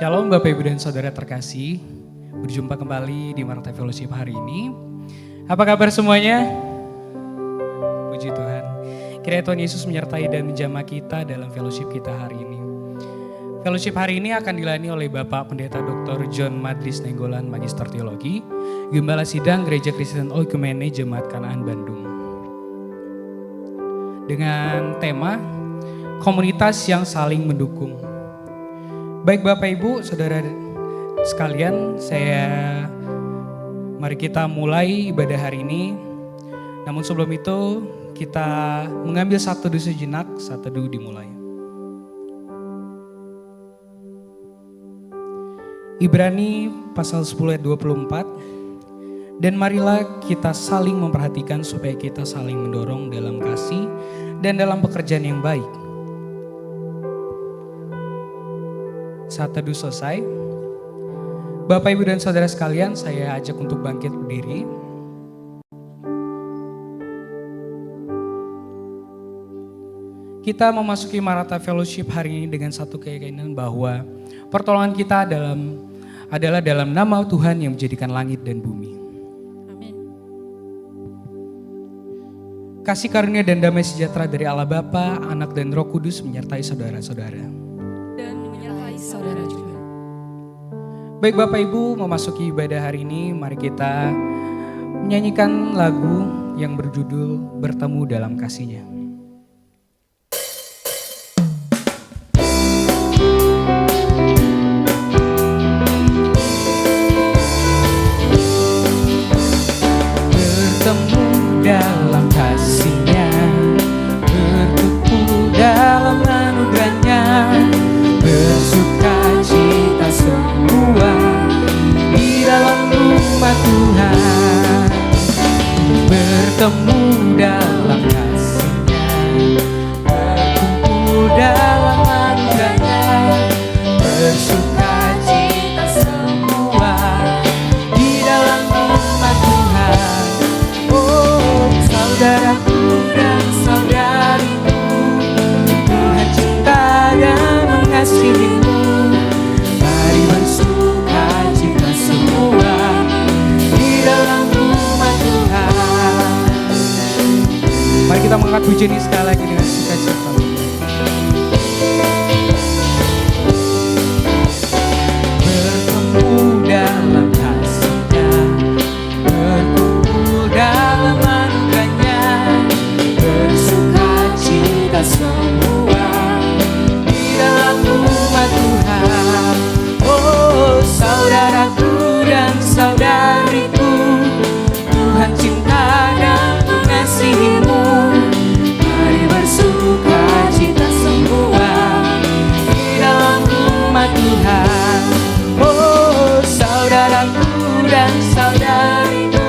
Shalom Bapak Ibu dan Saudara terkasih, Berjumpa kembali di Maranatha Fellowship hari ini. Apa kabar semuanya? Puji Tuhan. Kiranya Tuhan Yesus menyertai dan menjamah kita dalam fellowship kita hari ini. Fellowship hari ini akan dilayani oleh Bapak Pendeta Dr. John Madris Nenggolan, Magister Teologi, Gembala Sidang Gereja Kristen Oikumene Jemaat Kanaan Bandung. Dengan tema komunitas yang saling mendukung. Baik Bapak Ibu, Saudara sekalian, mari kita mulai ibadah hari ini. Namun sebelum itu kita mengambil satu teduh sejenak, satu teduh dimulai. Ibrani pasal 10 ayat 24. Dan marilah kita saling memperhatikan supaya kita saling mendorong dalam kasih dan dalam pekerjaan yang baik. Saat teduh selesai, Bapak Ibu dan Saudara sekalian, saya ajak untuk bangkit berdiri. Kita memasuki Maranatha Fellowship hari ini dengan satu keyakinan bahwa pertolongan kita adalah dalam nama Tuhan yang menjadikan langit dan bumi. Amin. Kasih karunia dan damai sejahtera dari Allah Bapa, Anak dan Roh Kudus menyertai saudara-saudara. Dan menyertai saudara juga. Baik Bapak Ibu, memasuki ibadah hari ini, mari kita menyanyikan lagu yang berjudul Bertemu Dalam Kasih-Nya. Bertemu dalam kasih-Nya, bertumbuh dalam anugerah-Nya, bersuka cita semua di dalam rumah Tuhan. Bertemu dalam kasih-Nya, berkumpul dalam anugerah-Nya, bersuka cita semua di dalam rumah Tuhan. Oh saudaraku dan saudariku, Tuhan cinta dan mengasihimu. Mari bersuka cita semua di dalam rumah Tuhan. Mari kita mengangkat pujian ini sekali lagi dengan sukacita. Bertemu dalam kasih-Nya, berkumpul dalam anugerah-Nya, bersuka cita semua di dalam rumah Tuhan. Oh saudaraku dan saudariku, Tuhan cinta dan mengasihimu. Mari bersuka cita semua di dalam rumah Tuhan. Oh saudaraku dan saudariku,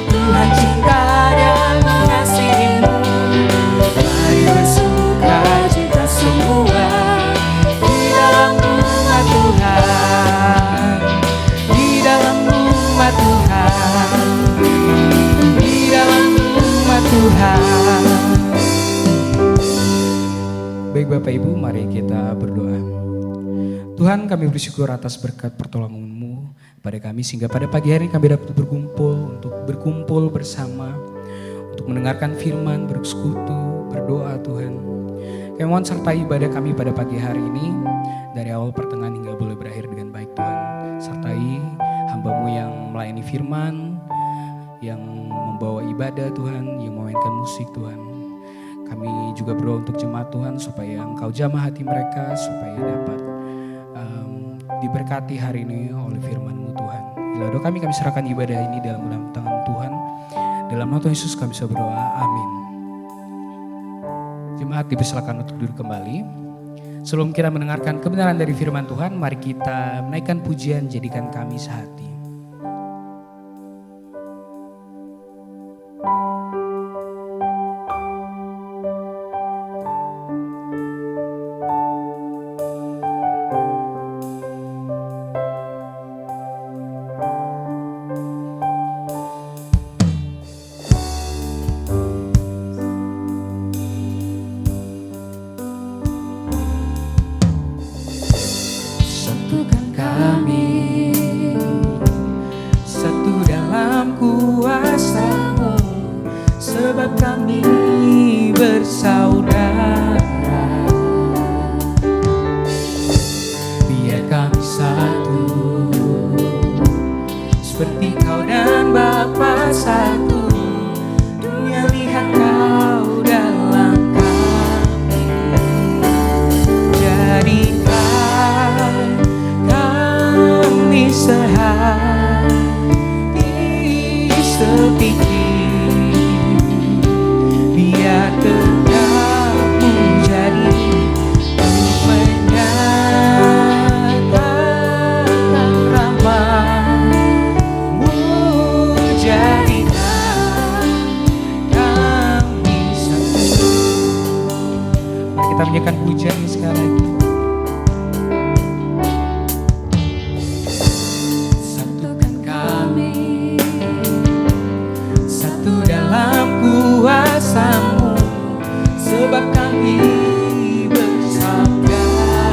Tuhan cinta dan mengasihimu. Mari bersuka cita semua di dalam rumah Tuhan, di dalam rumah Tuhan, di dalam rumah Tuhan. Baik Bapak Ibu, mari kita berdoa. Tuhan, kami bersyukur atas berkat pertolongan-Mu pada kami, sehingga pada pagi hari kami dapat berkumpul bersama untuk mendengarkan firman, bersekutu, berdoa Tuhan. Kami mohon sertai ibadah kami pada pagi hari ini, dari awal pertengahan hingga boleh berakhir dengan baik Tuhan. Sertai hamba-Mu yang melayani firman, yang membawa ibadah Tuhan, yang memainkan musik Tuhan. Kami juga berdoa untuk jemaat Tuhan supaya Engkau jamah hati mereka, supaya dapat diberkati hari ini oleh firman-Mu Tuhan. Inilah doa kami serahkan ibadah ini dalam tangan Tuhan. Dalam nama Tuhan Yesus kami bisa berdoa, amin. Jemaat dipersilakan untuk duduk kembali. Sebelum kita mendengarkan kebenaran dari firman Tuhan, mari kita menaikkan pujian jadikan kami sehati. Satukan kami sebab kami bersaudara. Biar kami satu, seperti kau dan Bapa satu. Dunia lihat kau dalam kami. Jadikan kami sehati sepikir. Biar tegak menjadi menyatakan rahmat-Mu. Jadikan kami satu. Mari kita menyanyikan pujian ini sekali lagi. Satukan kami, satu dalam kuasa-Mu, sebab kami bersaudara.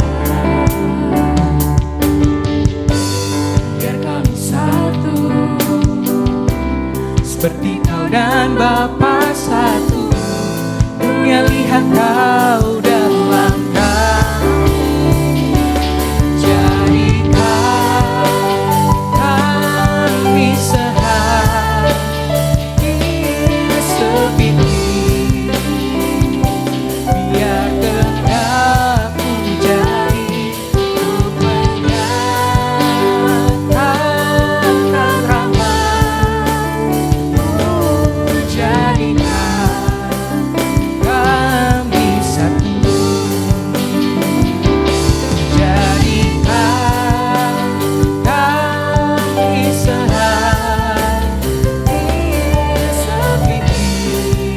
Biar kami satu, seperti kau dan Bapa satu. Dunia lihat kau dalam kami. Jadikan kami sehati sepikir. Biar tegak menjadi untuk menyatakan rahmat-Mu. Jadikan kami satu. Jadikan kami sehati sepikir.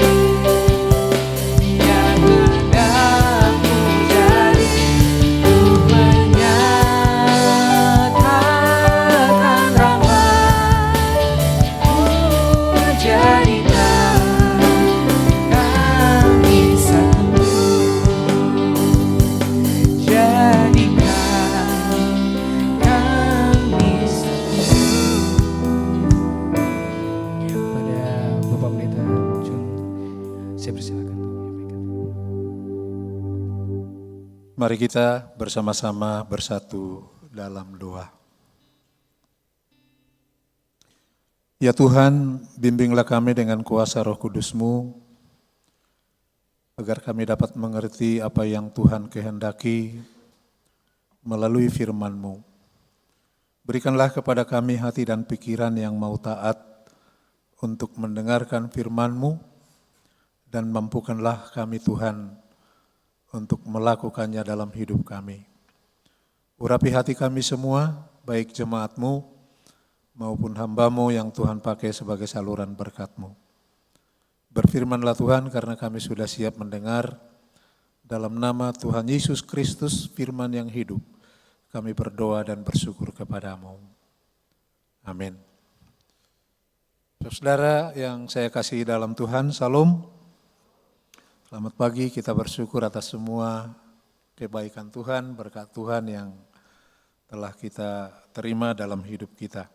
Biar tegak menjadi untuk menyatakan rahmat-Mu. Jadikan kami satu. Jadikan kami satu. Pada Bapak Pendeta Jun, saya persilakan untuk menyampaikan. Mari kita bersama-sama bersatu dalam doa. Ya Tuhan, bimbinglah kami dengan kuasa Roh Kudus-Mu, agar kami dapat mengerti apa yang Tuhan kehendaki melalui firman-Mu. Berikanlah kepada kami hati dan pikiran yang mau taat untuk mendengarkan firman-Mu, dan mampukanlah kami Tuhan untuk melakukannya dalam hidup kami. Urapi hati kami semua, baik jemaat-Mu maupun hamba-Mu yang Tuhan pakai sebagai saluran berkat-Mu. Berfirmanlah Tuhan, karena kami sudah siap mendengar. Dalam nama Tuhan Yesus Kristus, firman yang hidup, kami berdoa dan bersyukur kepada-Mu. Amin. Saudara yang saya kasihi dalam Tuhan, Salam. Selamat pagi, kita bersyukur atas semua kebaikan Tuhan, berkat Tuhan yang telah kita terima dalam hidup kita.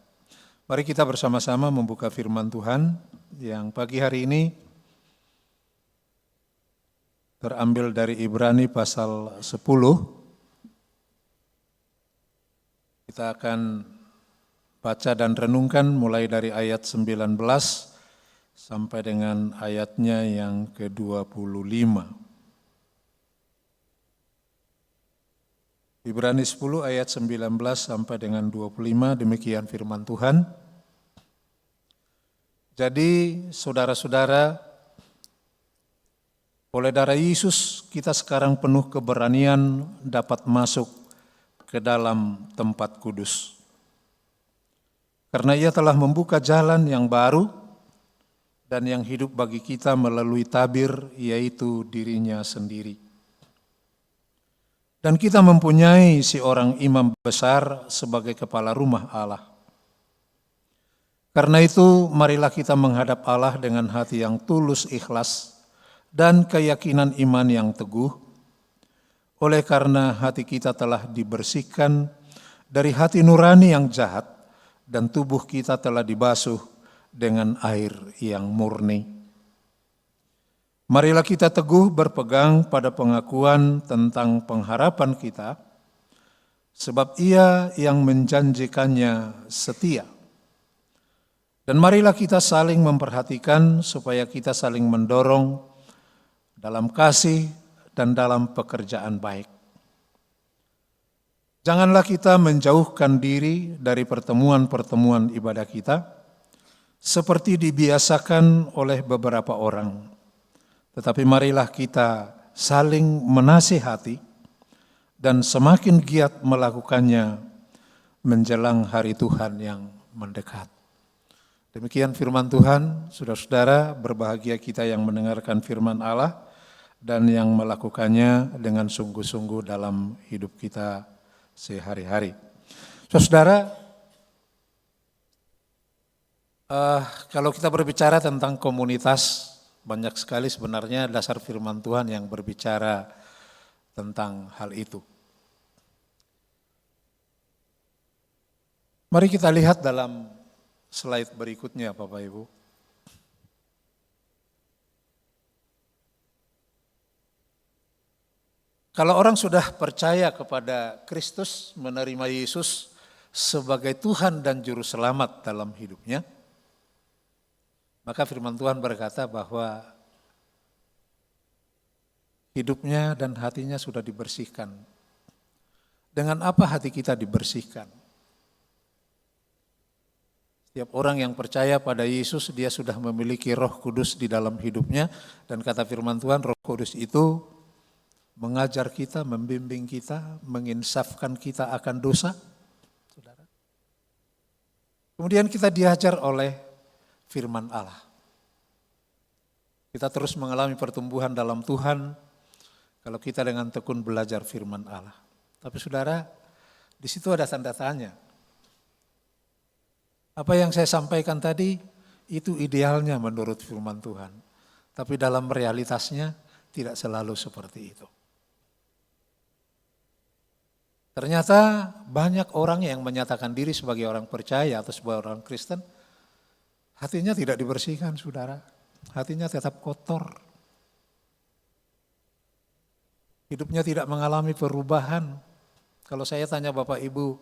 Mari kita bersama-sama membuka firman Tuhan yang pagi hari ini terambil dari Ibrani pasal 10. Kita akan baca dan renungkan mulai dari ayat 19 sampai dengan ayatnya yang ke-25. Ibrani 10 ayat 19 sampai dengan 25, demikian firman Tuhan. Jadi saudara-saudara, oleh darah Yesus kita sekarang penuh keberanian dapat masuk ke dalam tempat kudus. Karena Ia telah membuka jalan yang baru dan yang hidup bagi kita melalui tabir, yaitu dirinya sendiri. Dan kita mempunyai seorang imam besar sebagai kepala rumah Allah. Karena itu marilah kita menghadap Allah dengan hati yang tulus ikhlas dan keyakinan iman yang teguh, oleh karena hati kita telah dibersihkan dari hati nurani yang jahat dan tubuh kita telah dibasuh dengan air yang murni. Marilah kita teguh berpegang pada pengakuan tentang pengharapan kita, sebab Ia yang menjanjikannya setia. Dan marilah kita saling memperhatikan supaya kita saling mendorong dalam kasih dan dalam pekerjaan baik. Janganlah kita menjauhkan diri dari pertemuan-pertemuan ibadah kita, seperti dibiasakan oleh beberapa orang. Tetapi marilah kita saling menasihati dan semakin giat melakukannya menjelang hari Tuhan yang mendekat. Demikian firman Tuhan, saudara-saudara, berbahagia kita yang mendengarkan firman Allah dan yang melakukannya dengan sungguh-sungguh dalam hidup kita sehari-hari. Saudara, kalau kita berbicara tentang komunitas, banyak sekali sebenarnya dasar firman Tuhan yang berbicara tentang hal itu. Mari kita lihat dalam slide berikutnya, Bapak Ibu. Kalau orang sudah percaya kepada Kristus, menerima Yesus sebagai Tuhan dan Juru Selamat dalam hidupnya, maka firman Tuhan berkata bahwa hidupnya dan hatinya sudah dibersihkan. Dengan apa hati kita dibersihkan? Setiap orang yang percaya pada Yesus, dia sudah memiliki Roh Kudus di dalam hidupnya, dan kata firman Tuhan, Roh Kudus itu mengajar kita, membimbing kita, menginsafkan kita akan dosa. Saudara. Kemudian kita diajar oleh firman Allah. Kita terus mengalami pertumbuhan dalam Tuhan kalau kita dengan tekun belajar firman Allah. Tapi saudara, di situ ada tanda tanya. Apa yang saya sampaikan tadi itu idealnya menurut firman Tuhan. Tapi dalam realitasnya tidak selalu seperti itu. Ternyata banyak orang yang menyatakan diri sebagai orang percaya atau sebagai orang Kristen, hatinya tidak dibersihkan, saudara. Hatinya tetap kotor. Hidupnya tidak mengalami perubahan. Kalau saya tanya Bapak Ibu,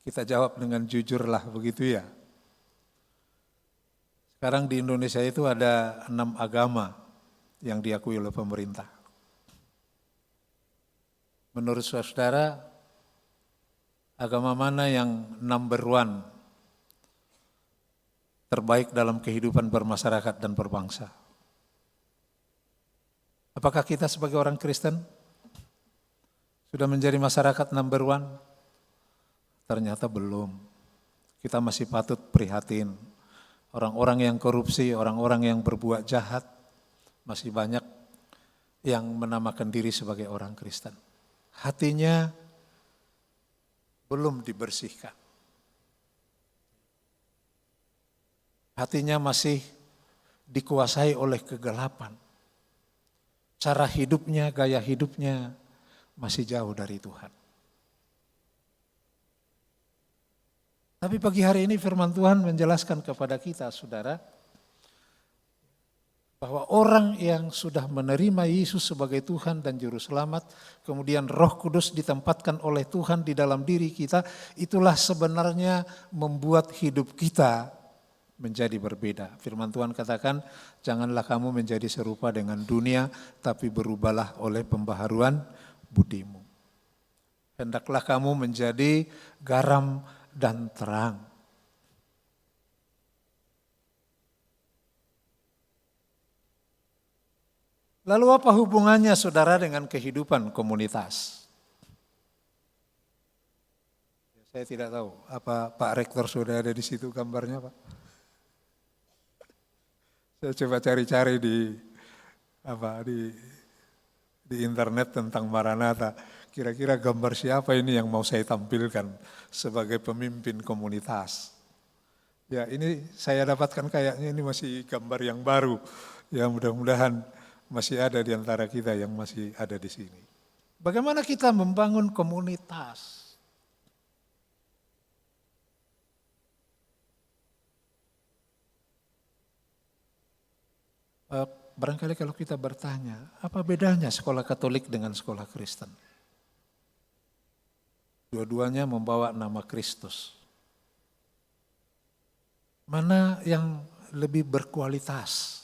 kita jawab dengan jujurlah, begitu ya. Sekarang di Indonesia itu ada 6 agama yang diakui oleh pemerintah. Menurut saudara, agama mana yang number one terbaik dalam kehidupan bermasyarakat dan berbangsa? Apakah kita sebagai orang Kristen sudah menjadi masyarakat number one? Ternyata belum. Kita masih patut prihatin. Orang-orang yang korupsi, orang-orang yang berbuat jahat, masih banyak yang menamakan diri sebagai orang Kristen. Hatinya belum dibersihkan. Hatinya masih dikuasai oleh kegelapan. Cara hidupnya, gaya hidupnya masih jauh dari Tuhan. Tapi pagi hari ini firman Tuhan menjelaskan kepada kita, saudara, bahwa orang yang sudah menerima Yesus sebagai Tuhan dan Juru Selamat, kemudian Roh Kudus ditempatkan oleh Tuhan di dalam diri kita, itulah sebenarnya membuat hidup kita menjadi berbeda. Firman Tuhan katakan, janganlah kamu menjadi serupa dengan dunia, tapi berubahlah oleh pembaharuan budimu. Hendaklah kamu menjadi garam dan terang. Lalu apa hubungannya saudara dengan kehidupan komunitas? Saya tidak tahu, apa Pak Rektor sudah ada di situ gambarnya, Pak? Saya coba cari-cari di internet tentang Maranatha. Kira-kira gambar siapa ini yang mau saya tampilkan sebagai pemimpin komunitas? Ya, ini saya dapatkan kayaknya ini masih gambar yang baru. Ya, mudah-mudahan masih ada di antara kita yang masih ada di sini. Bagaimana kita membangun komunitas? Barangkali kalau kita bertanya, apa bedanya sekolah Katolik dengan sekolah Kristen? Dua-duanya membawa nama Kristus. Mana yang lebih berkualitas?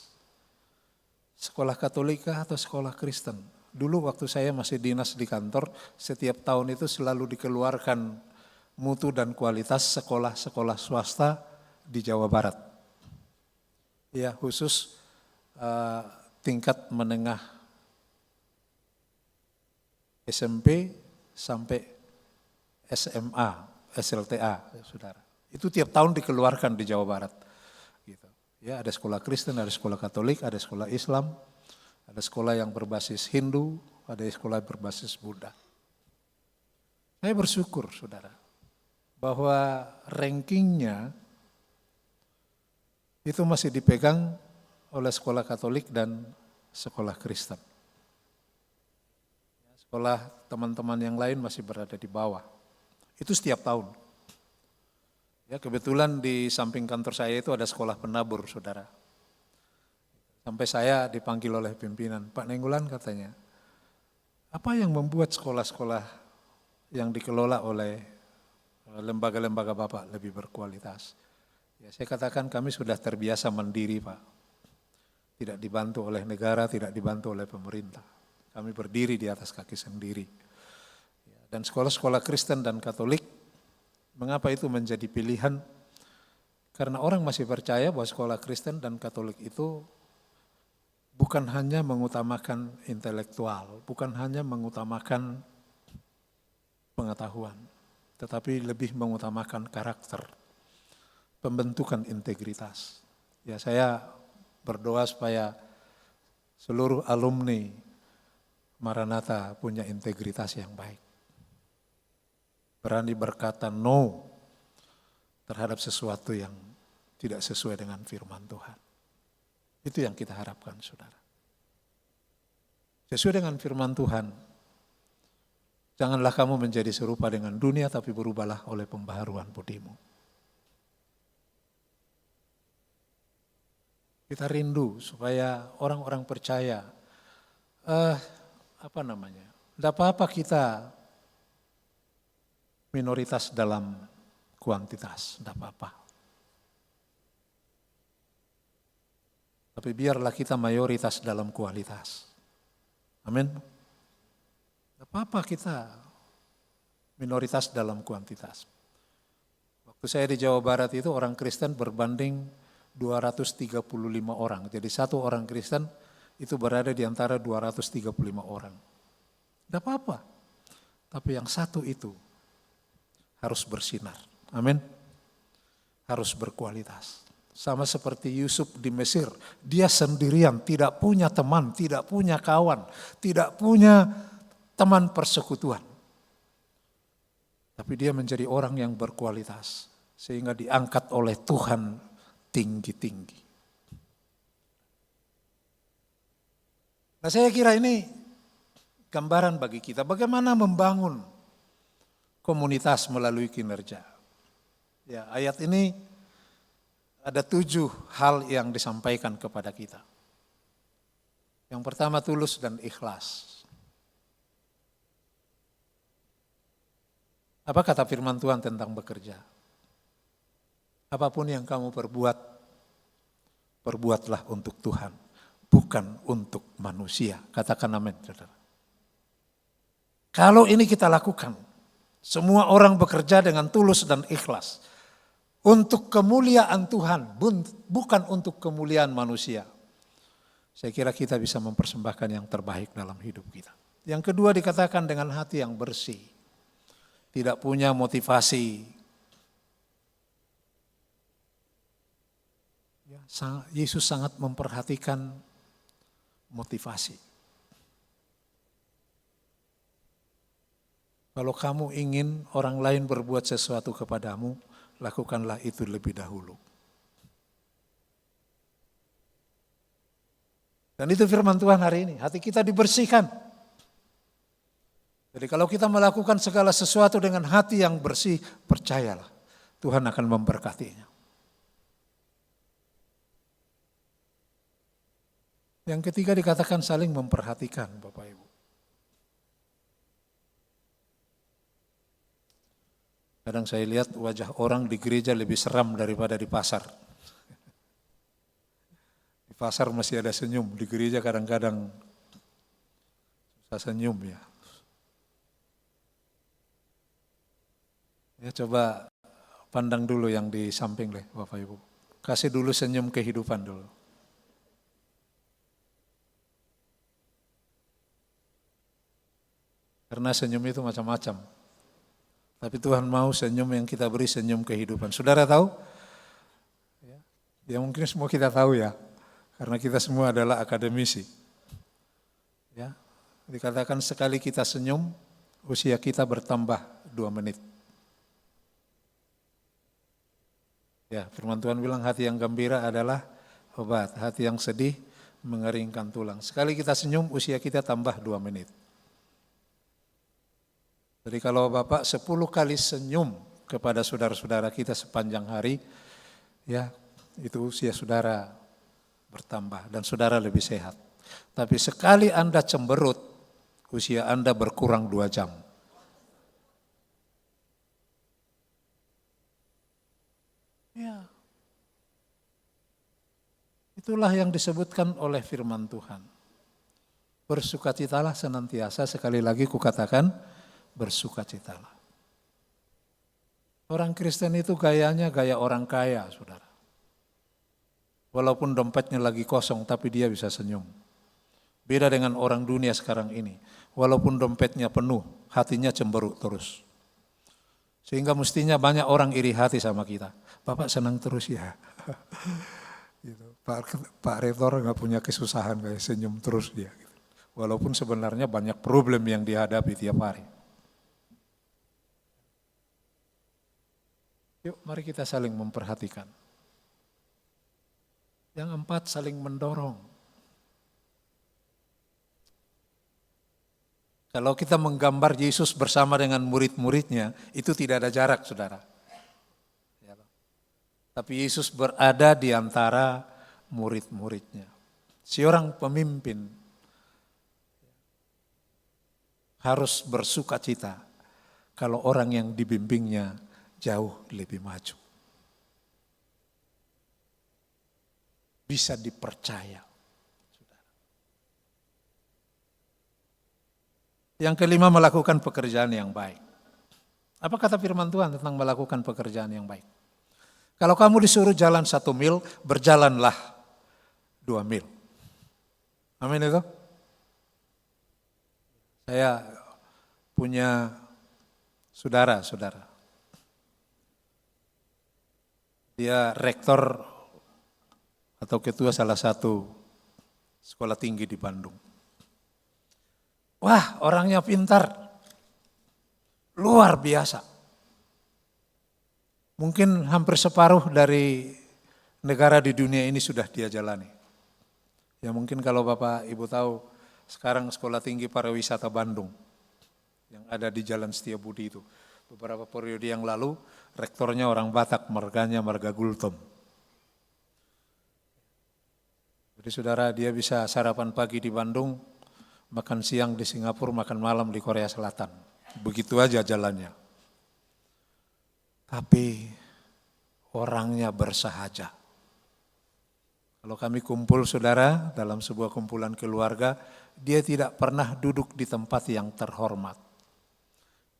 Sekolah Katolika atau sekolah Kristen? Dulu waktu saya masih dinas di kantor, setiap tahun itu selalu dikeluarkan mutu dan kualitas sekolah-sekolah swasta di Jawa Barat. Ya, khusus tingkat menengah SMP sampai SMA, SLTA, saudara. Itu tiap tahun dikeluarkan di Jawa Barat. Gitu. Ya, ada sekolah Kristen, ada sekolah Katolik, ada sekolah Islam, ada sekolah yang berbasis Hindu, ada sekolah berbasis Buddha. Saya bersyukur, saudara, bahwa rankingnya itu masih dipegang oleh sekolah Katolik dan sekolah Kristen. Sekolah teman-teman yang lain masih berada di bawah. Itu setiap tahun. Ya, kebetulan di samping kantor saya itu ada sekolah penabur, saudara. Sampai saya dipanggil oleh pimpinan, Pak Nenggolan katanya, apa yang membuat sekolah-sekolah yang dikelola oleh lembaga-lembaga Bapak lebih berkualitas? Ya, saya katakan kami sudah terbiasa mandiri, Pak. Tidak dibantu oleh negara, tidak dibantu oleh pemerintah. Kami berdiri di atas kaki sendiri. Dan sekolah-sekolah Kristen dan Katolik, mengapa itu menjadi pilihan? Karena orang masih percaya bahwa sekolah Kristen dan Katolik itu bukan hanya mengutamakan intelektual, bukan hanya mengutamakan pengetahuan, tetapi lebih mengutamakan karakter, pembentukan integritas. Ya, saya berdoa supaya seluruh alumni Maranatha punya integritas yang baik. Berani berkata no terhadap sesuatu yang tidak sesuai dengan firman Tuhan. Itu yang kita harapkan, saudara. Sesuai dengan firman Tuhan, janganlah kamu menjadi serupa dengan dunia, tapi berubahlah oleh pembaharuan budimu. Kita rindu supaya orang-orang percaya, tidak apa-apa kita minoritas dalam kuantitas, tidak apa-apa. Tapi biarlah kita mayoritas dalam kualitas. Amin. Tidak apa-apa kita minoritas dalam kuantitas. Waktu saya di Jawa Barat itu orang Kristen berbanding 235 orang. Jadi satu orang Kristen itu berada di antara 235 orang. Tidak apa-apa. Tapi yang satu itu harus bersinar. Amin. Harus berkualitas. Sama seperti Yusuf di Mesir. Dia sendirian, tidak punya teman, tidak punya kawan, tidak punya teman persekutuan. Tapi dia menjadi orang yang berkualitas. Sehingga diangkat oleh Tuhan tinggi-tinggi. Nah, saya kira ini gambaran bagi kita bagaimana membangun komunitas melalui kinerja. Ya, ayat ini ada 7 hal yang disampaikan kepada kita. Yang pertama, tulus dan ikhlas. Apa kata firman Tuhan tentang bekerja? Apapun yang kamu perbuat, perbuatlah untuk Tuhan, bukan untuk manusia. Katakan amin, saudara. Kalau ini kita lakukan, semua orang bekerja dengan tulus dan ikhlas. Untuk kemuliaan Tuhan, bukan untuk kemuliaan manusia. Saya kira kita bisa mempersembahkan yang terbaik dalam hidup kita. Yang kedua dikatakan dengan hati yang bersih. Tidak punya motivasi. Yesus sangat memperhatikan motivasi. Kalau kamu ingin orang lain berbuat sesuatu kepadamu, lakukanlah itu lebih dahulu. Dan itu firman Tuhan hari ini, hati kita dibersihkan. Jadi kalau kita melakukan segala sesuatu dengan hati yang bersih, percayalah Tuhan akan memberkatinya. Yang ketiga dikatakan saling memperhatikan, Bapak Ibu. Kadang saya lihat wajah orang di gereja lebih seram daripada di pasar. Di pasar masih ada senyum, di gereja kadang-kadang susah senyum ya. Ya coba pandang dulu yang di samping deh Bapak Ibu. Kasih dulu senyum kehidupan dulu. Karena senyum itu macam-macam. Tapi Tuhan mau senyum yang kita beri senyum kehidupan. Saudara tahu? Ya mungkin semua kita tahu ya. Karena kita semua adalah akademisi. Ya, dikatakan sekali kita senyum, usia kita bertambah 2 menit. Ya, firman Tuhan bilang hati yang gembira adalah obat. Hati yang sedih mengeringkan tulang. Sekali kita senyum, usia kita tambah 2 menit. Jadi kalau Bapak 10 kali senyum kepada saudara-saudara kita sepanjang hari, ya itu usia saudara bertambah dan saudara lebih sehat. Tapi sekali Anda cemberut, usia Anda berkurang 2 jam. Ya. Itulah yang disebutkan oleh firman Tuhan. Bersukacitalah senantiasa, sekali lagi kukatakan, bersukacitalah. Orang Kristen itu gayanya gaya orang kaya, saudara. Walaupun dompetnya lagi kosong, tapi dia bisa senyum. Beda dengan orang dunia sekarang ini. Walaupun dompetnya penuh, hatinya cemberut terus. Sehingga mestinya banyak orang iri hati sama kita. Bapak senang terus ya. Gitu. Pak Rektor nggak punya kesusahan kayak senyum terus dia. Walaupun sebenarnya banyak problem yang dihadapi tiap hari. Yuk mari kita saling memperhatikan. Yang 4 saling mendorong. Kalau kita menggambar Yesus bersama dengan murid-muridnya, itu tidak ada jarak, saudara. Tapi Yesus berada di antara murid-muridnya. Seorang pemimpin harus bersukacita kalau orang yang dibimbingnya jauh lebih maju. Bisa dipercaya. Yang kelima, melakukan pekerjaan yang baik. Apa kata firman Tuhan tentang melakukan pekerjaan yang baik? Kalau kamu disuruh jalan 1 mil, berjalanlah 2 mil. Amin itu? Saya punya saudara. Dia rektor atau ketua salah satu sekolah tinggi di Bandung. Wah, orangnya pintar, luar biasa. Mungkin hampir separuh dari negara di dunia ini sudah dia jalani. Ya mungkin kalau Bapak Ibu tahu, sekarang Sekolah Tinggi Pariwisata Bandung yang ada di Jalan Setiabudi itu. Beberapa periode yang lalu, rektornya orang Batak, marganya marga Gultom. Jadi saudara, dia bisa sarapan pagi di Bandung, makan siang di Singapura, makan malam di Korea Selatan. Begitu aja jalannya. Tapi orangnya bersahaja. Kalau kami kumpul saudara dalam sebuah kumpulan keluarga, dia tidak pernah duduk di tempat yang terhormat.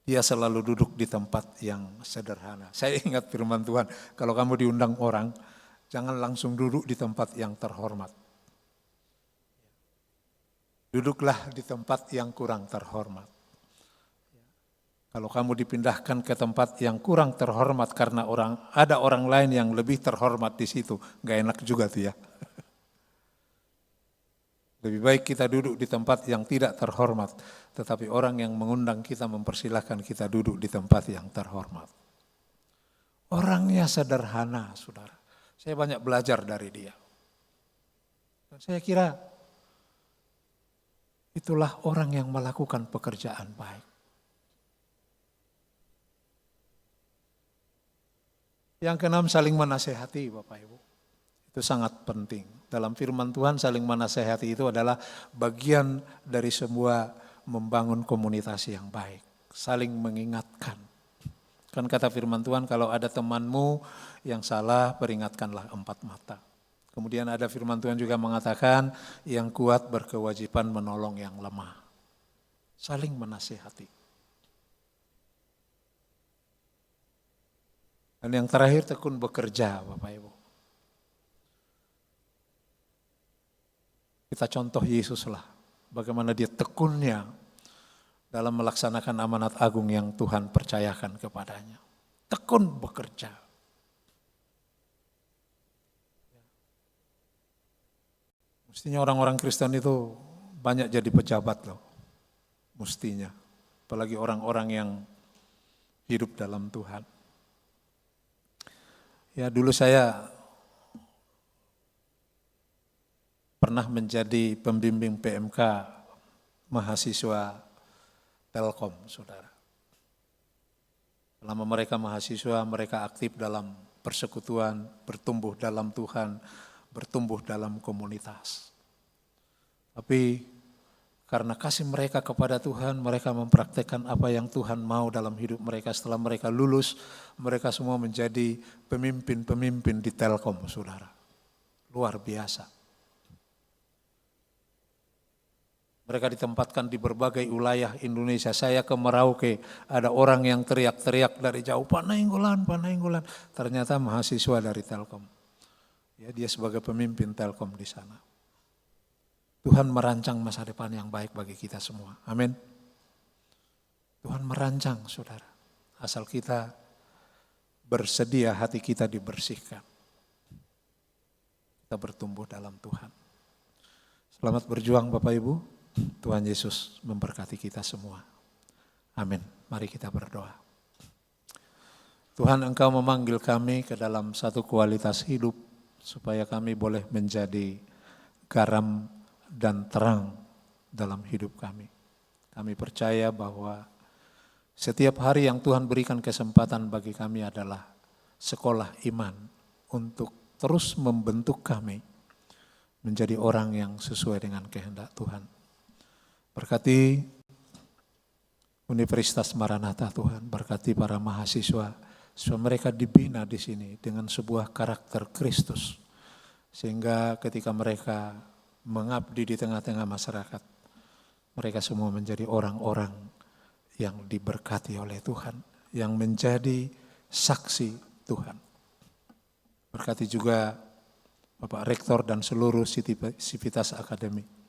Dia selalu duduk di tempat yang sederhana. Saya ingat firman Tuhan, kalau kamu diundang orang, jangan langsung duduk di tempat yang terhormat. Duduklah di tempat yang kurang terhormat. Kalau kamu dipindahkan ke tempat yang kurang terhormat karena ada orang lain yang lebih terhormat di situ, gak enak juga tuh ya. Lebih baik kita duduk di tempat yang tidak terhormat, tetapi orang yang mengundang kita mempersilahkan kita duduk di tempat yang terhormat. Orangnya sederhana, saudara. Saya banyak belajar dari dia. Dan saya kira itulah orang yang melakukan pekerjaan baik. Yang keenam, saling menasehati Bapak Ibu. Itu sangat penting. Dalam firman Tuhan saling menasehati itu adalah bagian dari sebuah membangun komunitas yang baik. Saling mengingatkan. Kan kata firman Tuhan, kalau ada temanmu yang salah, peringatkanlah empat mata. Kemudian ada firman Tuhan juga mengatakan, yang kuat berkewajiban menolong yang lemah. Saling menasehati. Dan yang terakhir, tekun bekerja, Bapak Ibu. Kita contoh Yesus lah, bagaimana dia tekunnya dalam melaksanakan amanat agung yang Tuhan percayakan kepadanya. Tekun bekerja. Mestinya orang-orang Kristen itu banyak jadi pejabat loh, mestinya. Apalagi orang-orang yang hidup dalam Tuhan. Ya dulu saya pernah menjadi pembimbing PMK mahasiswa Telkom, saudara. Selama mereka mahasiswa, mereka aktif dalam persekutuan, bertumbuh dalam Tuhan, bertumbuh dalam komunitas. Tapi karena kasih mereka kepada Tuhan, mereka mempraktekkan apa yang Tuhan mau dalam hidup mereka. Setelah mereka lulus, mereka semua menjadi pemimpin-pemimpin di Telkom, saudara. Luar biasa. Mereka ditempatkan di berbagai wilayah Indonesia. Saya ke Merauke, ada orang yang teriak-teriak dari jauh, Pak Nainggolan, Pak Nainggolan. Ternyata mahasiswa dari Telkom. Ya, dia sebagai pemimpin Telkom di sana. Tuhan merancang masa depan yang baik bagi kita semua. Amin. Tuhan merancang, saudara. Asal kita bersedia, hati kita dibersihkan. Kita bertumbuh dalam Tuhan. Selamat berjuang Bapak Ibu. Tuhan Yesus memberkati kita semua. Amin. Mari kita berdoa. Tuhan, Engkau memanggil kami ke dalam satu kualitas hidup supaya kami boleh menjadi garam dan terang dalam hidup kami. Kami percaya bahwa setiap hari yang Tuhan berikan kesempatan bagi kami adalah sekolah iman untuk terus membentuk kami menjadi orang yang sesuai dengan kehendak Tuhan. Berkati Universitas Maranatha Tuhan, berkati para mahasiswa, supaya mereka dibina di sini dengan sebuah karakter Kristus. Sehingga ketika mereka mengabdi di tengah-tengah masyarakat, mereka semua menjadi orang-orang yang diberkati oleh Tuhan, yang menjadi saksi Tuhan. Berkati juga Bapak Rektor dan seluruh Sivitas Akademi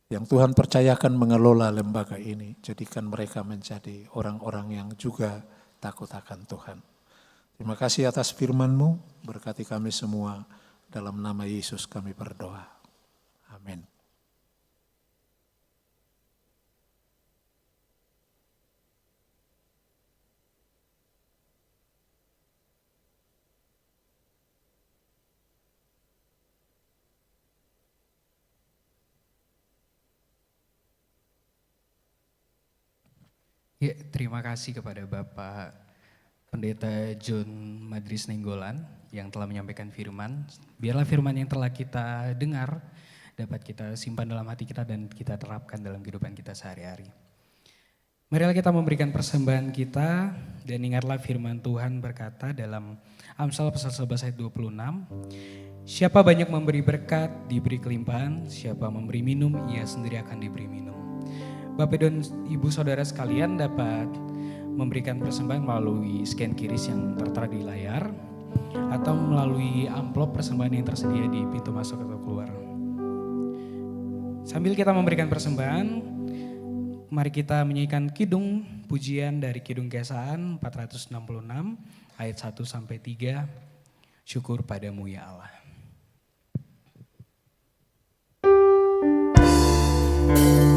yang Tuhan percayakan mengelola lembaga ini, jadikan mereka menjadi orang-orang yang juga takut akan Tuhan. Terima kasih atas firman-Mu, berkati kami semua, dalam nama Yesus kami berdoa. Amin. Ya, terima kasih kepada Bapak Pendeta John Madris Nainggolan yang telah menyampaikan firman. Biarlah firman yang telah kita dengar dapat kita simpan dalam hati kita dan kita terapkan dalam kehidupan kita sehari-hari. Marilah kita memberikan persembahan kita dan ingatlah firman Tuhan berkata dalam Amsal pasal 11 ayat 26. Siapa banyak memberi berkat diberi kelimpahan, siapa memberi minum ia sendiri akan diberi minum. Bapak dan Ibu Saudara sekalian dapat memberikan persembahan melalui scan QRIS yang tertera di layar atau melalui amplop persembahan yang tersedia di pintu masuk atau keluar. Sambil kita memberikan persembahan, mari kita menyanyikan kidung pujian dari Kidung Kesaan 466 ayat 1 sampai 3. Syukur padamu ya Allah. Syukur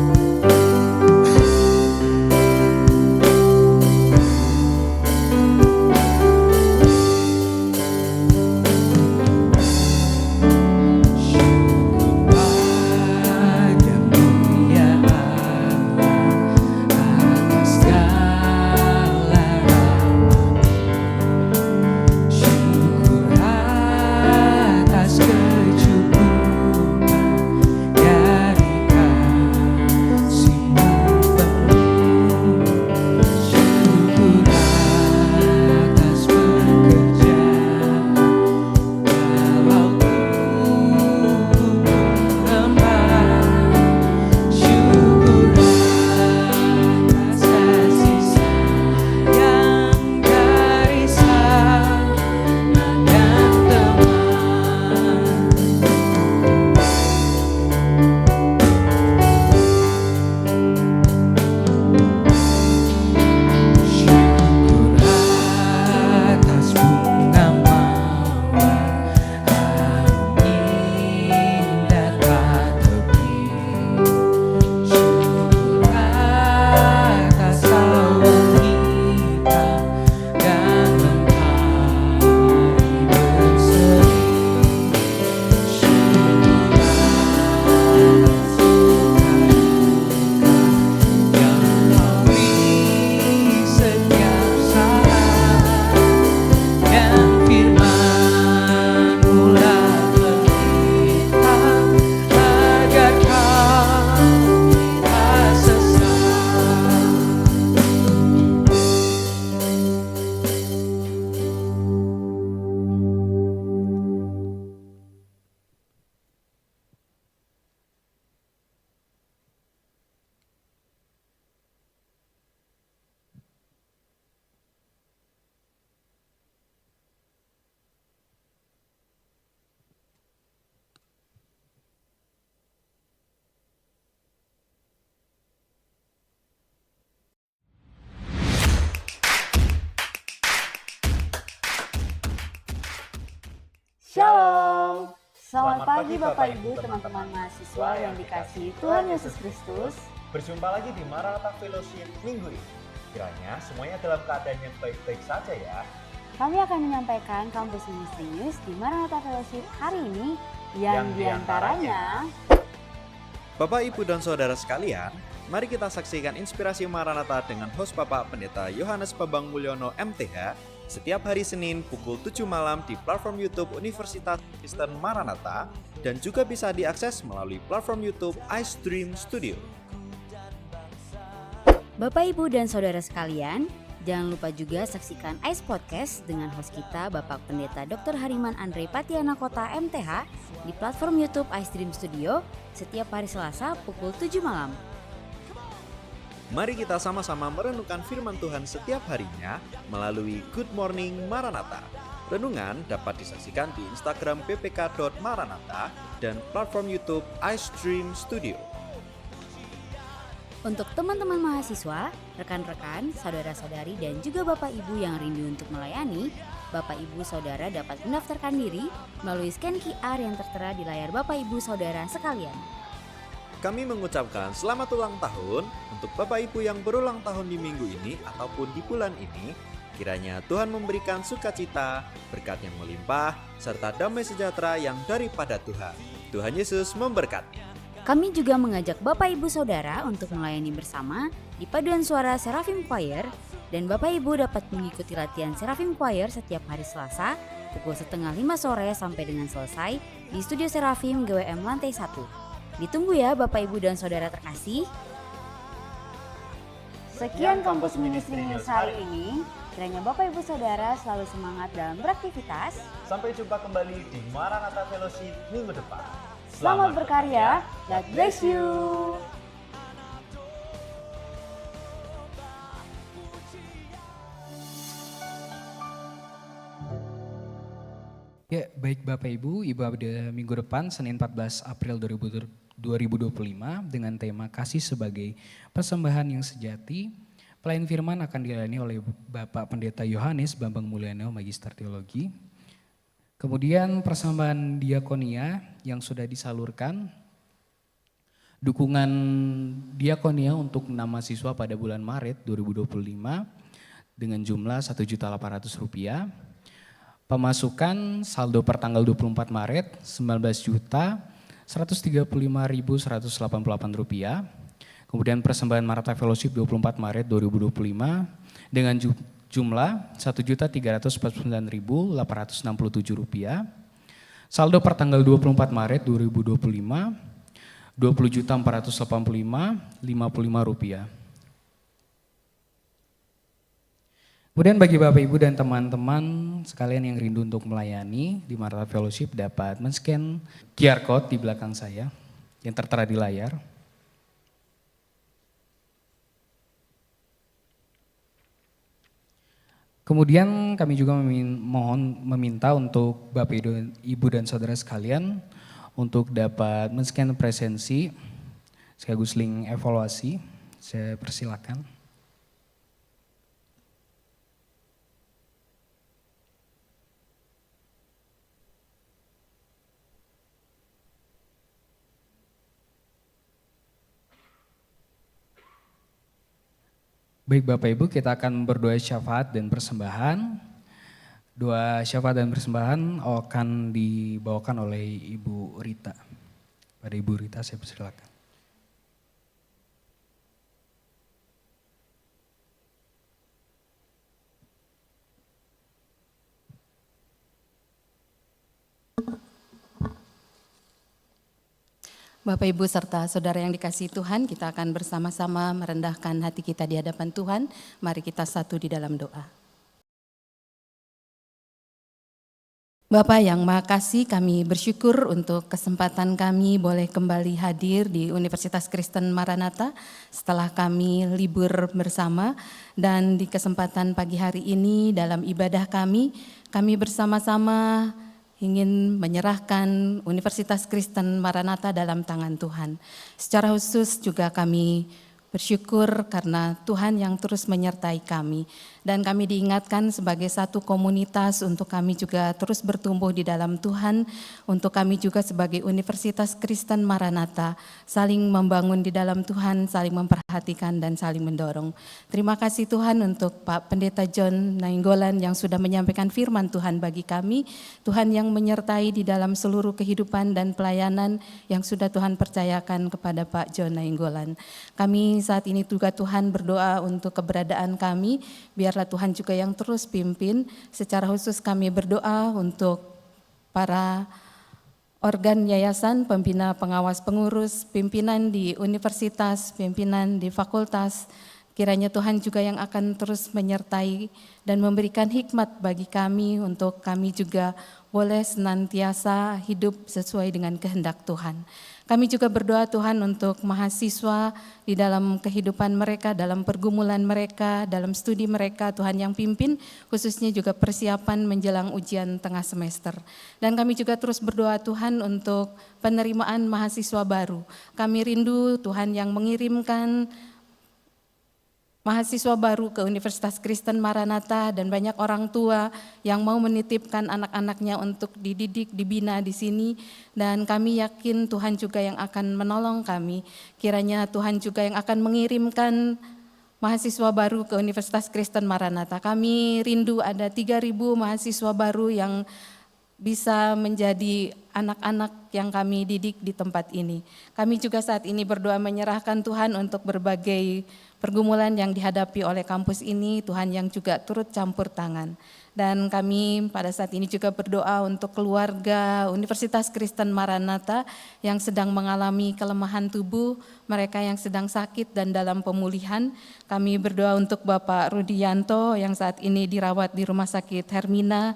Shalom. Selamat pagi Bapak Ibu, teman-teman mahasiswa yang dikasihi Tuhan Yesus Kristus. Berjumpa lagi di Maranatha Fellowship minggu ini. Kiranya semuanya dalam keadaan yang baik-baik saja ya. Kami akan menyampaikan kampus ministry news di Maranatha Fellowship hari ini yang diantaranya Bapak, Ibu, dan Saudara sekalian, mari kita saksikan inspirasi Maranatha dengan host Bapak Pendeta Yohanes Bambang Mulyono MTH setiap hari Senin pukul 7 malam di platform YouTube Universitas Kristen Maranatha dan juga bisa diakses melalui platform YouTube iStream Studio. Bapak, Ibu, dan Saudara sekalian, jangan lupa juga saksikan Ice Podcast dengan host kita Bapak Pendeta Dr. Hariman Andre Patiana Kota MTH di platform YouTube iStream Studio setiap hari Selasa pukul 7 malam. Mari kita sama-sama merenungkan firman Tuhan setiap harinya melalui Good Morning Maranatha. Renungan dapat disaksikan di Instagram ppk.maranatha dan platform YouTube iStream Studio. Untuk teman-teman mahasiswa, rekan-rekan, saudara-saudari, dan juga Bapak Ibu yang rindu untuk melayani, Bapak Ibu Saudara dapat mendaftarkan diri melalui scan QR yang tertera di layar Bapak Ibu Saudara sekalian. Kami mengucapkan selamat ulang tahun untuk Bapak Ibu yang berulang tahun di minggu ini ataupun di bulan ini. Kiranya Tuhan memberikan sukacita, berkat yang melimpah, serta damai sejahtera yang daripada Tuhan. Tuhan Yesus memberkati. Kami juga mengajak Bapak Ibu Saudara untuk melayani bersama di Paduan Suara Seraphim Choir, dan Bapak Ibu dapat mengikuti latihan Seraphim Choir setiap hari Selasa pukul 4:30 sore sampai dengan selesai di Studio Seraphim GWM lantai 1. Ditunggu ya Bapak Ibu dan Saudara terkasih. Sekian kampus ministry news hari ini. Kiranya Bapak Ibu Saudara selalu semangat dalam beraktivitas. Sampai jumpa kembali di Maranatha Fellowship minggu depan. Selamat berkarya. God bless you. Ya, baik Bapak Ibu, ibadah minggu depan Senin 14 April 2025 dengan tema Kasih sebagai Persembahan yang Sejati. Pelayan firman akan dilayani oleh Bapak Pendeta Yohanes Bambang Mulyono, Magister Teologi. Kemudian persembahan diakonia yang sudah disalurkan. Dukungan diakonia untuk 6 mahasiswa pada bulan Maret 2025 dengan jumlah Rp1.800.000. Pemasukan saldo per tanggal 24 Maret Rp19.135.188. Kemudian persembahan Maranatha Fellowship 24 Maret 2025 dengan jumlah Rp1.349.867. Saldo per tanggal 24 Maret 2025 Rp20.485.55. Kemudian bagi Bapak Ibu dan teman-teman sekalian yang rindu untuk melayani di Maranatha Fellowship dapat men-scan QR Code di belakang saya yang tertera di layar. Kemudian kami juga meminta untuk Bapak Ibu dan Saudara sekalian untuk dapat men-scan presensi sekaligus link evaluasi. Saya persilakan. Baik Bapak Ibu, kita akan berdoa syafaat dan persembahan. Doa syafaat dan persembahan akan dibawakan oleh Ibu Rita. Pada Ibu Rita saya persilakan. Bapak Ibu serta saudara yang dikasihi Tuhan, kita akan bersama-sama merendahkan hati kita di hadapan Tuhan. Mari kita satu di dalam doa. Bapa yang Maha Kasih, kami bersyukur untuk kesempatan kami boleh kembali hadir di Universitas Kristen Maranatha setelah kami libur bersama, dan di kesempatan pagi hari ini dalam ibadah kami bersama-sama ingin menyerahkan Universitas Kristen Maranatha dalam tangan Tuhan. Secara khusus juga kami Bersyukur karena Tuhan yang terus menyertai kami. Dan kami diingatkan sebagai satu komunitas untuk kami juga terus bertumbuh di dalam Tuhan. Untuk kami juga sebagai Universitas Kristen Maranatha saling membangun di dalam Tuhan, saling memperhatikan dan saling mendorong. Terima kasih Tuhan untuk Pak Pendeta John Nainggolan yang sudah menyampaikan firman Tuhan bagi kami. Tuhan yang menyertai di dalam seluruh kehidupan dan pelayanan yang sudah Tuhan percayakan kepada Pak John Nainggolan. Kami saat ini juga Tuhan berdoa untuk keberadaan kami, biarlah Tuhan juga yang terus pimpin. Secara khusus kami berdoa untuk para organ yayasan, pembina, pengawas, pengurus, pimpinan di universitas, pimpinan di fakultas. Kiranya Tuhan juga yang akan terus menyertai dan memberikan hikmat bagi kami untuk kami juga boleh senantiasa hidup sesuai dengan kehendak Tuhan. Kami juga berdoa Tuhan untuk mahasiswa di dalam kehidupan mereka, dalam pergumulan mereka, dalam studi mereka, Tuhan yang pimpin, khususnya juga persiapan menjelang ujian tengah semester. Dan kami juga terus berdoa Tuhan untuk penerimaan mahasiswa baru. Kami rindu Tuhan yang mengirimkan mahasiswa baru ke Universitas Kristen Maranatha dan banyak orang tua yang mau menitipkan anak-anaknya untuk dididik, dibina di sini. Dan kami yakin Tuhan juga yang akan menolong kami. Kiranya Tuhan juga yang akan mengirimkan mahasiswa baru ke Universitas Kristen Maranatha. Kami rindu ada 3.000 mahasiswa baru yang bisa menjadi anak-anak yang kami didik di tempat ini. Kami juga saat ini berdoa menyerahkan Tuhan untuk berbagai pergumulan yang dihadapi oleh kampus ini, Tuhan yang juga turut campur tangan. Dan kami pada saat ini juga berdoa untuk keluarga Universitas Kristen Maranatha yang sedang mengalami kelemahan tubuh, mereka yang sedang sakit dan dalam pemulihan. Kami berdoa untuk Bapak Rudianto yang saat ini dirawat di Rumah Sakit Hermina,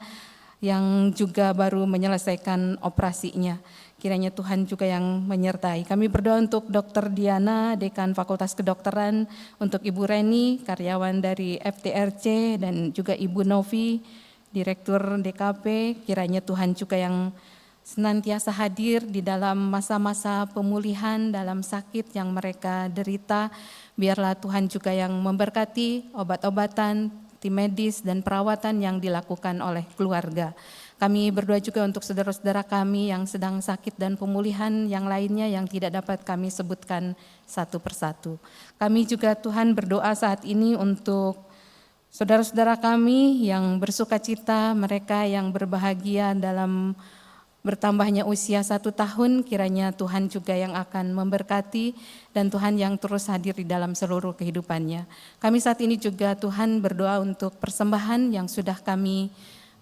yang juga baru menyelesaikan operasinya. Kiranya Tuhan juga yang menyertai. Kami berdoa untuk Dr. Diana, Dekan Fakultas Kedokteran, untuk Ibu Reni, karyawan dari FTRC, dan juga Ibu Novi, Direktur DKP. Kiranya Tuhan juga yang senantiasa hadir di dalam masa-masa pemulihan, dalam sakit yang mereka derita. Biarlah Tuhan juga yang memberkati obat-obatan, tim medis dan perawatan yang dilakukan oleh keluarga. Kami berdoa juga untuk saudara-saudara kami yang sedang sakit dan pemulihan yang lainnya yang tidak dapat kami sebutkan satu persatu. Kami juga Tuhan berdoa saat ini untuk saudara-saudara kami yang bersukacita, mereka yang berbahagia dalam bertambahnya usia 1 tahun, kiranya Tuhan juga yang akan memberkati dan Tuhan yang terus hadir di dalam seluruh kehidupannya. Kami saat ini juga Tuhan berdoa untuk persembahan yang sudah kami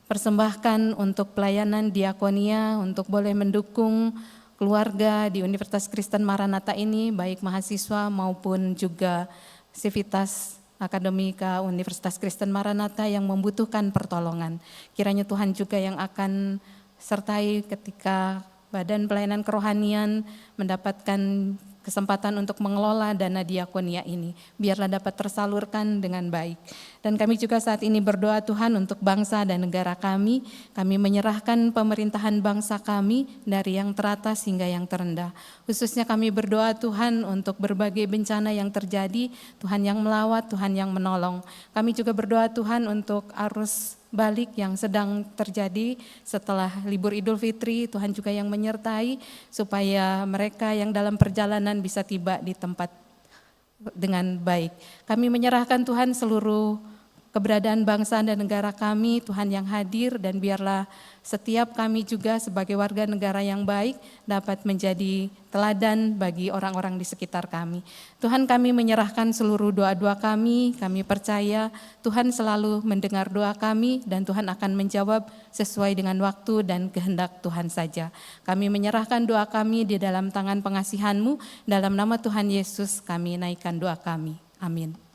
persembahkan untuk pelayanan diakonia, untuk boleh mendukung keluarga di Universitas Kristen Maranatha ini, baik mahasiswa maupun juga sivitas akademika Universitas Kristen Maranatha yang membutuhkan pertolongan. Kiranya Tuhan juga yang akan sertai ketika Badan Pelayanan Kerohanian mendapatkan kesempatan untuk mengelola dana diakonia ini. Biarlah dapat tersalurkan dengan baik. Dan kami juga saat ini berdoa Tuhan untuk bangsa dan negara kami. Kami menyerahkan pemerintahan bangsa kami dari yang teratas hingga yang terendah. Khususnya kami berdoa Tuhan untuk berbagai bencana yang terjadi, Tuhan yang melawat, Tuhan yang menolong. Kami juga berdoa Tuhan untuk arus balik yang sedang terjadi setelah libur Idul Fitri, Tuhan juga yang menyertai supaya mereka yang dalam perjalanan bisa tiba di tempat dengan baik. Kami menyerahkan Tuhan seluruh keberadaan bangsa dan negara kami, Tuhan yang hadir, dan biarlah setiap kami juga sebagai warga negara yang baik dapat menjadi teladan bagi orang-orang di sekitar kami. Tuhan, kami menyerahkan seluruh doa-doa kami percaya Tuhan selalu mendengar doa kami dan Tuhan akan menjawab sesuai dengan waktu dan kehendak Tuhan saja. Kami menyerahkan doa kami di dalam tangan pengasihan-Mu, dalam nama Tuhan Yesus kami naikkan doa kami. Amin.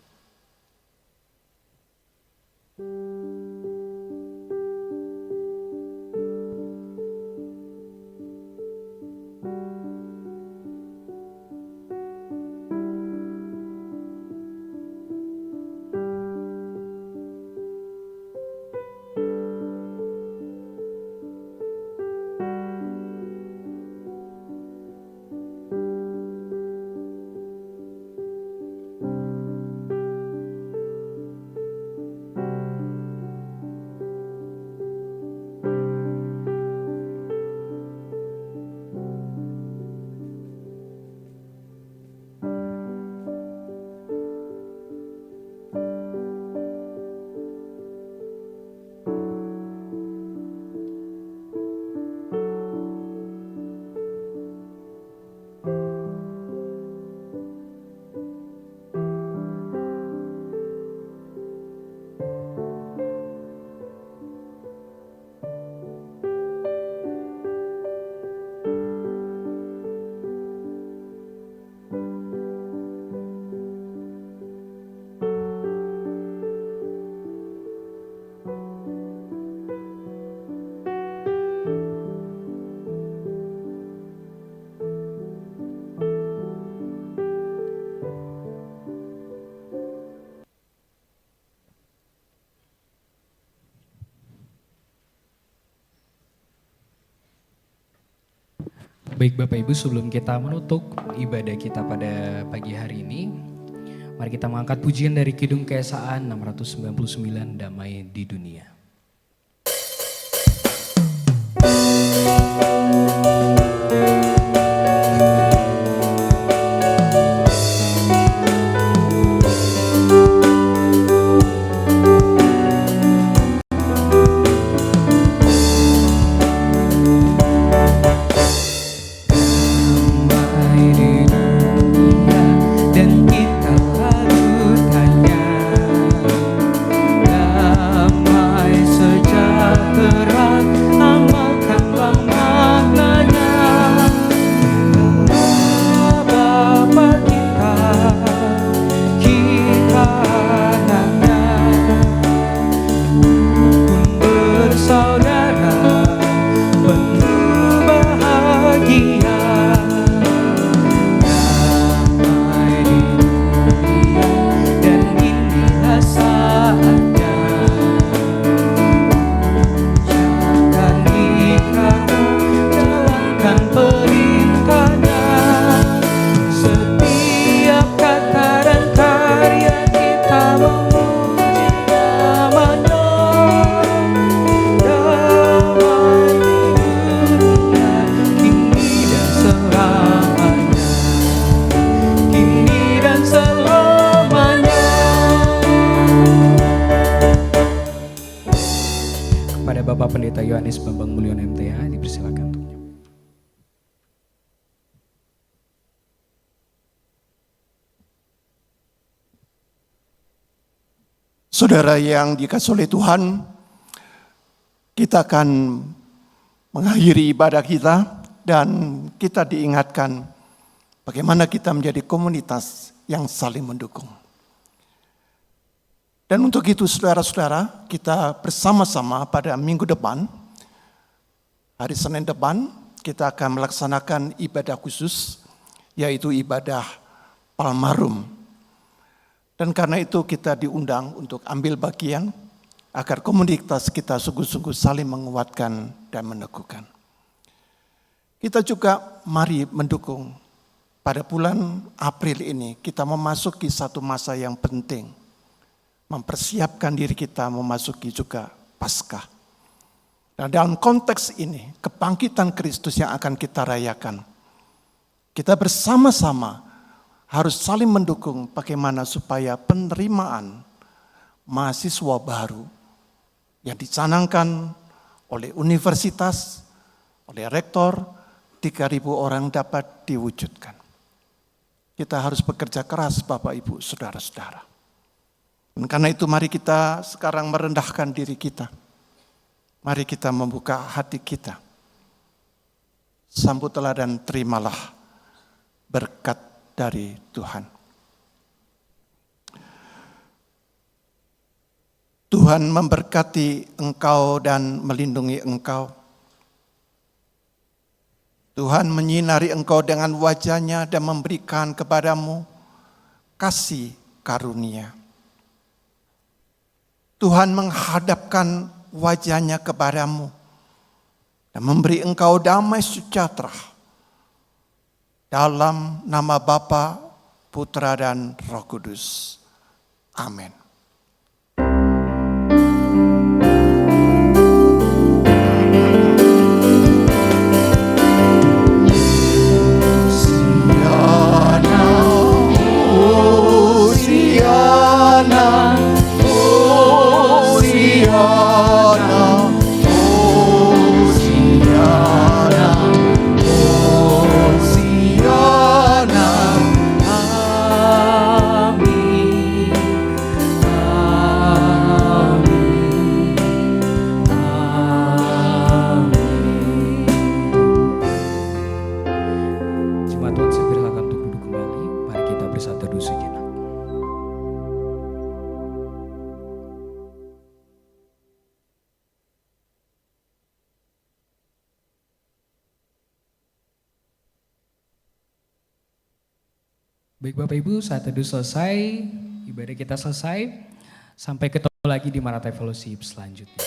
Baik Bapak Ibu, sebelum kita menutup ibadah kita pada pagi hari ini, mari kita mengangkat pujian dari Kidung Keesaan 699, Damai di Dunia. Bapak Pendeta Yohanes Bambang Mulyono MTH, dipersilakan untuk menyampaikan. Saudara yang dikasihi oleh Tuhan, kita akan mengakhiri ibadah kita dan kita diingatkan bagaimana kita menjadi komunitas yang saling mendukung. Dan untuk itu saudara-saudara, kita bersama-sama pada minggu depan, hari Senin depan, kita akan melaksanakan ibadah khusus, yaitu ibadah Palmarum. Dan karena itu kita diundang untuk ambil bagian, agar komunitas kita sungguh-sungguh saling menguatkan dan meneguhkan. Kita juga mari mendukung pada bulan April ini, kita memasuki satu masa yang penting, mempersiapkan diri kita memasuki juga Paskah. Nah, dalam konteks ini, kebangkitan Kristus yang akan kita rayakan, kita bersama-sama harus saling mendukung bagaimana supaya penerimaan mahasiswa baru yang dicanangkan oleh universitas, oleh rektor, 3.000 orang dapat diwujudkan. Kita harus bekerja keras Bapak Ibu, Saudara-saudara. Dan karena itu mari kita sekarang merendahkan diri kita. Mari kita membuka hati kita. Sambutlah dan terimalah berkat dari Tuhan. Tuhan memberkati engkau dan melindungi engkau. Tuhan menyinari engkau dengan wajah-Nya dan memberikan kepadamu kasih karunia. Tuhan menghadapkan wajah-Nya kepadamu dan memberi engkau damai sejahtera. Dalam nama Bapa, Putra dan Roh Kudus. Amin. Baik Bapak Ibu, saat teduh selesai, ibadah kita selesai. Sampai ketemu lagi di Maranatha Fellowship selanjutnya.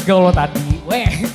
gaul lo tadi. Weh.